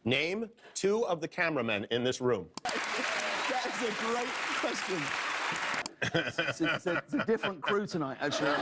Name two of the cameramen in this room. That is a great question. It's a different crew tonight, actually.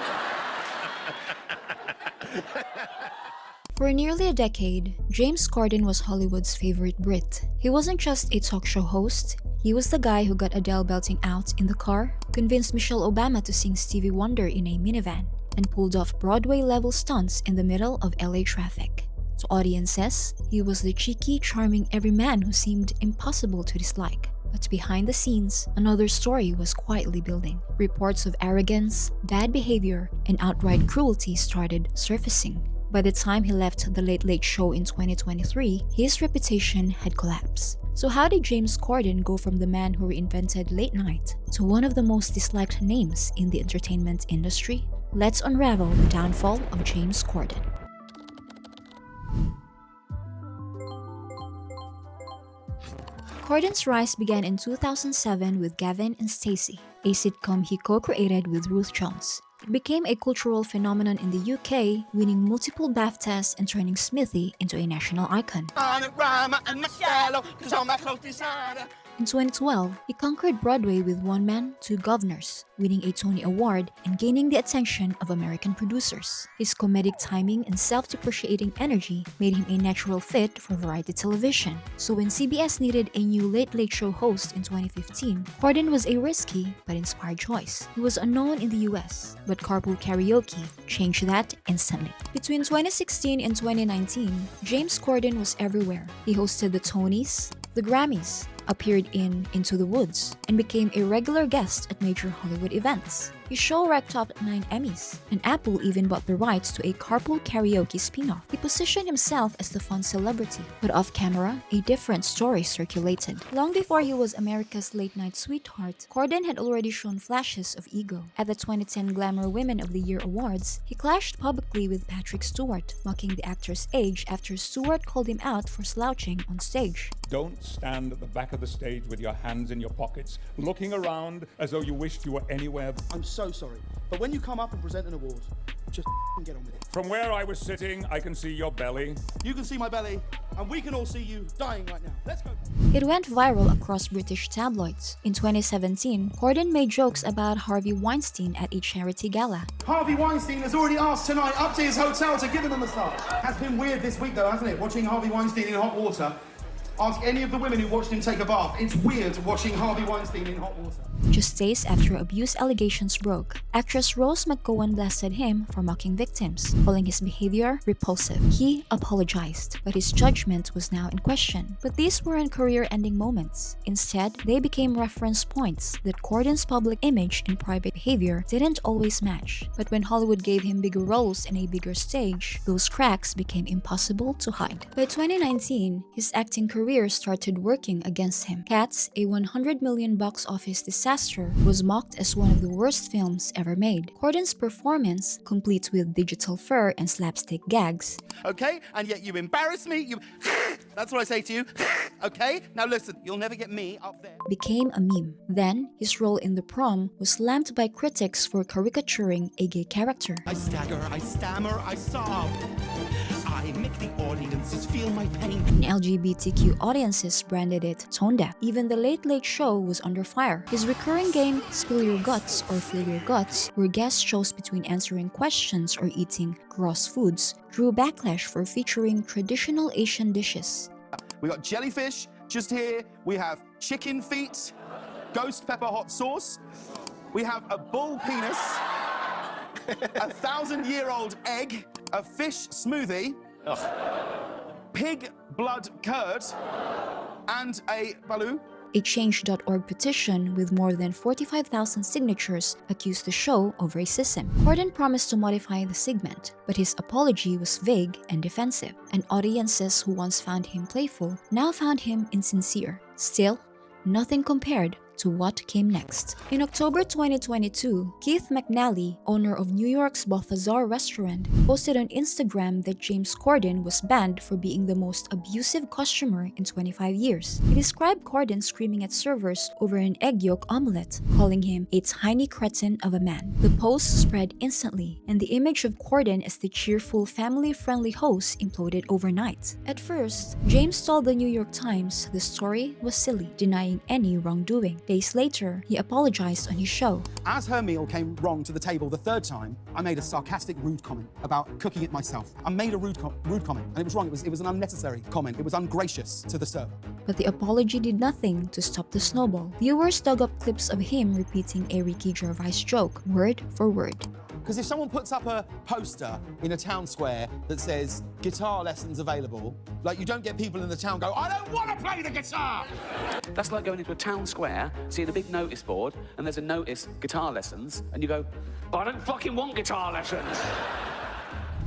For nearly a decade, James Corden was Hollywood's favorite Brit. He wasn't just a talk show host, he was the guy who got Adele belting out in the car, convinced Michelle Obama to sing Stevie Wonder in a minivan, and pulled off Broadway-level stunts in the middle of LA traffic. To audiences, he was the cheeky, charming everyman who seemed impossible to dislike. But behind the scenes, another story was quietly building. Reports of arrogance, bad behavior, and outright cruelty started surfacing. By the time he left The Late Late Show in 2023, his reputation had collapsed. So how did James Corden go from the man who reinvented late night to one of the most disliked names in the entertainment industry? Let's unravel the downfall of James Corden. Corden's rise began in 2007 with Gavin and Stacey, a sitcom he co-created with Ruth Jones. It became a cultural phenomenon in the UK, winning multiple BAFTAs and turning Smithy into a national icon. In 2012, he conquered Broadway with One Man, Two Governors, winning a Tony Award and gaining the attention of American producers. His comedic timing and self-depreciating energy made him a natural fit for variety television. So when CBS needed a new Late Late Show host in 2015, Corden was a risky but inspired choice. He was unknown in the US, but Carpool Karaoke changed that instantly. Between 2016 and 2019, James Corden was everywhere. He hosted the Tonys, the Grammys, appeared in Into the Woods, and became a regular guest at major Hollywood events. His show racked up 9 Emmys, and Apple even bought the rights to a Carpool Karaoke spin-off. He positioned himself as the fun celebrity, but off-camera, a different story circulated. Long before he was America's late-night sweetheart, Corden had already shown flashes of ego. At the 2010 Glamour Women of the Year Awards, he clashed publicly with Patrick Stewart, mocking the actor's age after Stewart called him out for slouching on stage. Don't stand at the back of the stage with your hands in your pockets, looking around as though you wished you were anywhere. I'm so sorry, but when you come up and present an award, just get on with it. From where I was sitting, I can see your belly. You can see my belly, and we can all see you dying right now. Let's go. It went viral across British tabloids. In 2017, Corden made jokes about Harvey Weinstein at a charity gala. Harvey Weinstein has already asked tonight up to his hotel to give him a massage. Has been weird this week though, hasn't it? Watching Harvey Weinstein in hot water. Ask any of the women who watched him take a bath. It's weird watching Harvey Weinstein in hot water. Just days after abuse allegations broke, actress Rose McGowan blasted him for mocking victims, calling his behavior repulsive. He apologized, but his judgment was now in question. But these weren't career-ending moments. Instead, they became reference points that Corden's public image and private behavior didn't always match. But when Hollywood gave him bigger roles and a bigger stage, those cracks became impossible to hide. By 2019, his acting career started working against him. Cats, a $100 million box office disaster, was mocked as one of the worst films ever made. Corden's performance, complete with digital fur and slapstick gags, Okay, and yet you embarrass me. That's what I say to you. Okay, now listen, you'll never get me up there. became a meme. Then, his role in The Prom was slammed by critics for caricaturing a gay character. I stagger, I stammer, I sob. I make the audiences feel my pain. And LGBTQ audiences branded it tone deaf. Even The Late Late Show was under fire. His recurring game, Spill Your Guts or Fill Your Guts, where guests chose between answering questions or eating gross foods, drew backlash for featuring traditional Asian dishes. We got jellyfish just here. We have chicken feet, ghost pepper hot sauce. We have a bull penis, a 1,000-year-old egg, a fish smoothie, pig blood curd, and a baloo. A Change.org petition with more than 45,000 signatures accused the show of racism. Corden promised to modify the segment, but his apology was vague and defensive, and audiences who once found him playful now found him insincere. Still, nothing compared to what came next. In October 2022, Keith McNally, owner of New York's Balthazar restaurant, posted on Instagram that James Corden was banned for being the most abusive customer in 25 years. He described Corden screaming at servers over an egg yolk omelette, calling him a tiny cretin of a man. The post spread instantly, and the image of Corden as the cheerful, family-friendly host imploded overnight. At first, James told the New York Times the story was silly, denying any wrongdoing. Days later, he apologized on his show. As her meal came wrong to the table the third time, I made a sarcastic, rude comment about cooking it myself. I made a rude comment, and it was wrong. It was an unnecessary comment. It was ungracious to the server. But the apology did nothing to stop the snowball. Viewers dug up clips of him repeating a Ricky Gervais joke, word for word. Because if someone puts up a poster in a town square that says guitar lessons available, like, you don't get people in the town go, I don't want to play the guitar! That's like going into a town square, seeing a big notice board, and there's a notice, guitar lessons, and you go, I don't fucking want guitar lessons.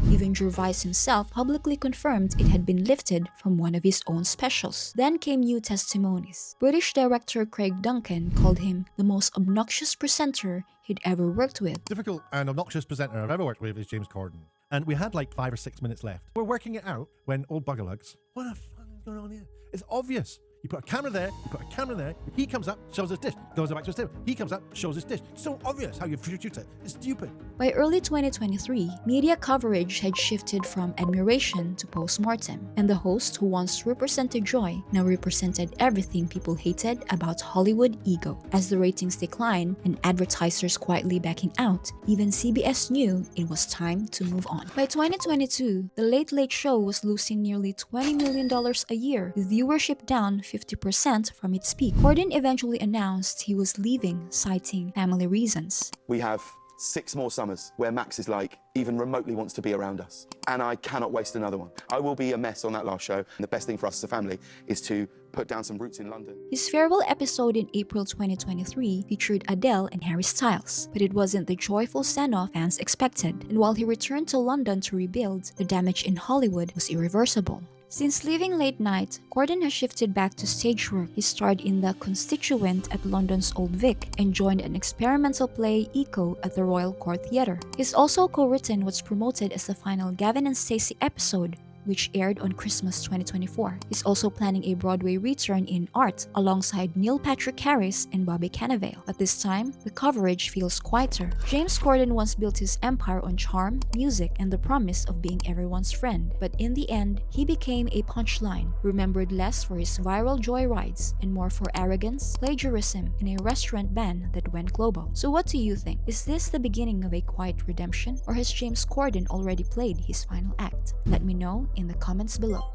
Even Gervais himself publicly confirmed it had been lifted from one of his own specials. Then came new testimonies. British director Craig Duncan called him the most obnoxious presenter he'd ever worked with. Difficult and obnoxious presenter I've ever worked with is James Corden. And we had like 5 or 6 minutes left. We're working it out when old Buggerlugs, what the fuck is going on here? It's obvious. You put a camera there, you put a camera there, he comes up, shows his dish, goes back to his table, he comes up, shows his dish. It's so obvious how you shoot it. It's stupid. By early 2023, media coverage had shifted from admiration to post-mortem, and the host who once represented joy now represented everything people hated about Hollywood ego. As the ratings declined and advertisers quietly backing out, even CBS knew it was time to move on. By 2022, The Late Late Show was losing nearly $20 million a year, with viewership down 50% from its peak. Corden eventually announced he was leaving, citing family reasons. We have 6 more summers where Max is like, even remotely wants to be around us. And I cannot waste another one. I will be a mess on that last show. And the best thing for us as a family is to put down some roots in London. His farewell episode in April 2023 featured Adele and Harry Styles, but it wasn't the joyful send-off fans expected. And while he returned to London to rebuild, the damage in Hollywood was irreversible. Since leaving late night, Corden has shifted back to stage work. He starred in The Constituent at London's Old Vic and joined an experimental play, Eco, at the Royal Court Theatre. He's also co-written what's promoted as the final Gavin and Stacey episode, which aired on Christmas 2024. He's also planning a Broadway return in Art alongside Neil Patrick Harris and Bobby Cannavale. But this time, the coverage feels quieter. James Corden once built his empire on charm, music, and the promise of being everyone's friend. But in the end, he became a punchline, remembered less for his viral joyrides and more for arrogance, plagiarism, and a restaurant ban that went global. So what do you think? Is this the beginning of a quiet redemption, or has James Corden already played his final act? Let me know in the comments below.